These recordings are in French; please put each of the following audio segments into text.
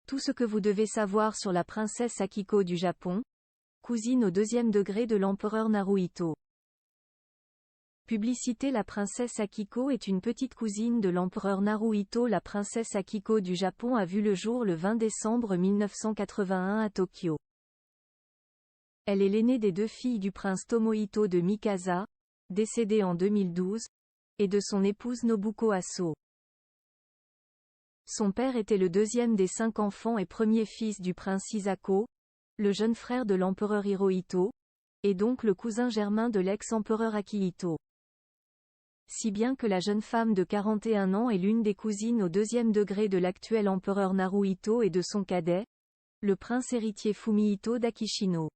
Tout ce que vous devez savoir sur la princesse Akiko du Japon, cousine au deuxième degré de l'empereur Naruhito. Publicité. La princesse Akiko est une petite cousine de l'empereur Naruhito. La princesse Akiko du Japon a vu le jour le 20 décembre 1981 à Tokyo. Elle est l'aînée des deux filles du prince Tomohito de Mikasa, décédé en 2012, et de son épouse Nobuko Aso. Son père était le deuxième des 5 enfants et premier fils du prince Hisako, le jeune frère de l'empereur Hirohito, et donc le cousin germain de l'ex-empereur Akihito. Si bien que la jeune femme de 41 ans est l'une des cousines au deuxième degré de l'actuel empereur Naruhito et de son cadet, le prince héritier Fumihito d'Akishino.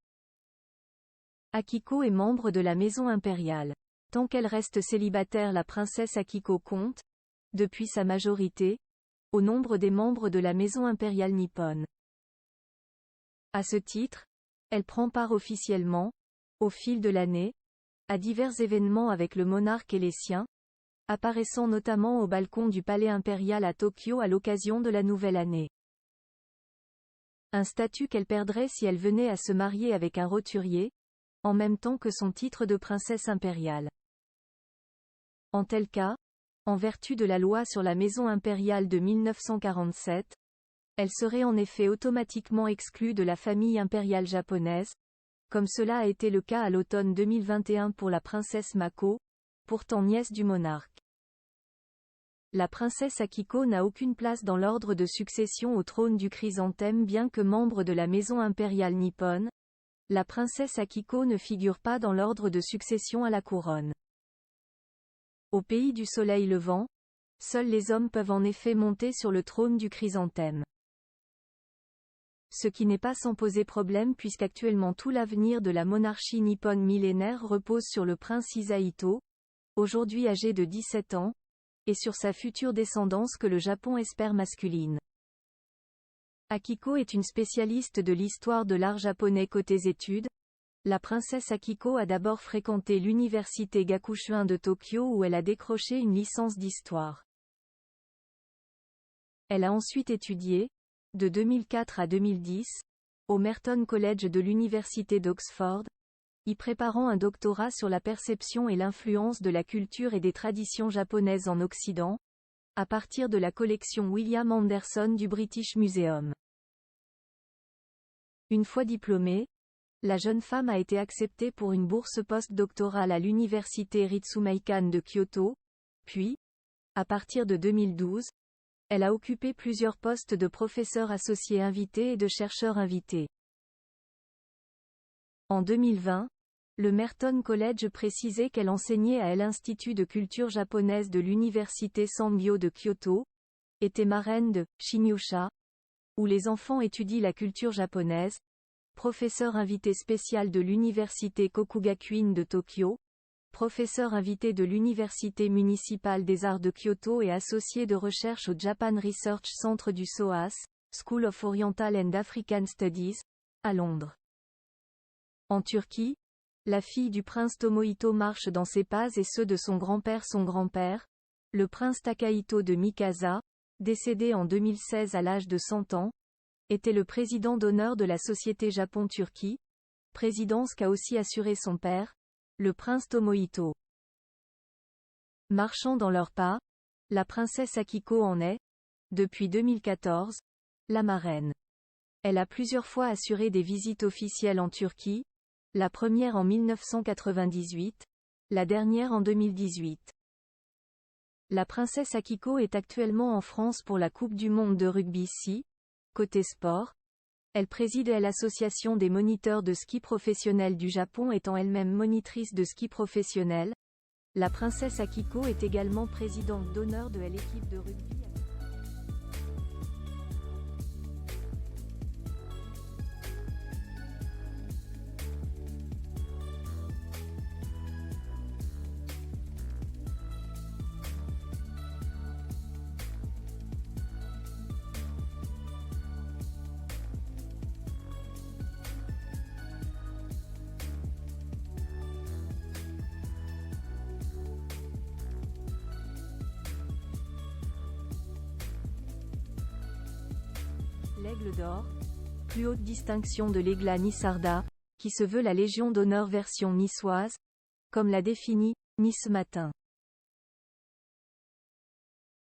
Akiko est membre de la maison impériale. Tant qu'elle reste célibataire, la princesse Akiko compte, depuis sa majorité, au nombre des membres de la maison impériale nippone. À ce titre, elle prend part officiellement, au fil de l'année, à divers événements avec le monarque et les siens, apparaissant notamment au balcon du palais impérial à Tokyo à l'occasion de la nouvelle année. Un statut qu'elle perdrait si elle venait à se marier avec un roturier, en même temps que son titre de princesse impériale. En tel cas, en vertu de la loi sur la maison impériale de 1947, elle serait en effet automatiquement exclue de la famille impériale japonaise, comme cela a été le cas à l'automne 2021 pour la princesse Mako, pourtant nièce du monarque. La princesse Akiko n'a aucune place dans l'ordre de succession au trône du chrysanthème. Bien que membre de la maison impériale nippone, la princesse Akiko ne figure pas dans l'ordre de succession à la couronne. Au pays du soleil levant, seuls les hommes peuvent en effet monter sur le trône du chrysanthème. Ce qui n'est pas sans poser problème puisqu'actuellement tout l'avenir de la monarchie nippone millénaire repose sur le prince Hisahito, aujourd'hui âgé de 17 ans, et sur sa future descendance que le Japon espère masculine. Akiko est une spécialiste de l'histoire de l'art japonais. Côté études, la princesse Akiko a d'abord fréquenté l'université Gakushuin de Tokyo où elle a décroché une licence d'histoire. Elle a ensuite étudié, de 2004 à 2010, au Merton College de l'université d'Oxford, y préparant un doctorat sur la perception et l'influence de la culture et des traditions japonaises en Occident, à partir de la collection William Anderson du British Museum. Une fois diplômée, la jeune femme a été acceptée pour une bourse post-doctorale à l'université Ritsumeikan de Kyoto, puis, à partir de 2012, elle a occupé plusieurs postes de professeur associé invité et de chercheur invité. En 2020, le Merton College précisait qu'elle enseignait à l'Institut de culture japonaise de l'université Sanmyo de Kyoto, était marraine de Shinyosha, où les enfants étudient la culture japonaise, professeur invité spécial de l'université Kokugakuin de Tokyo, professeur invité de l'université municipale des arts de Kyoto et associé de recherche au Japan Research Centre du SOAS, School of Oriental and African Studies, à Londres. En Turquie, la fille du prince Tomohito marche dans ses pas et ceux de son grand-père, le prince Takahito de Mikasa, décédé en 2016 à l'âge de 100 ans, était le président d'honneur de la société Japon-Turquie, présidence qu'a aussi assuré son père, le prince Tomohito. Marchant dans leurs pas, la princesse Akiko en est, depuis 2014, la marraine. Elle a plusieurs fois assuré des visites officielles en Turquie, la première en 1998, la dernière en 2018. La princesse Akiko est actuellement en France pour la Coupe du monde de rugby 6. Côté sport, elle préside l'association des moniteurs de ski professionnels du Japon étant elle-même monitrice de ski professionnel. La princesse Akiko est également présidente d'honneur de l'équipe de rugby. L'Aigle d'Or, plus haute distinction de l'Aigla Nissarda, qui se veut la Légion d'honneur version niçoise, comme l'a défini Nice Matin.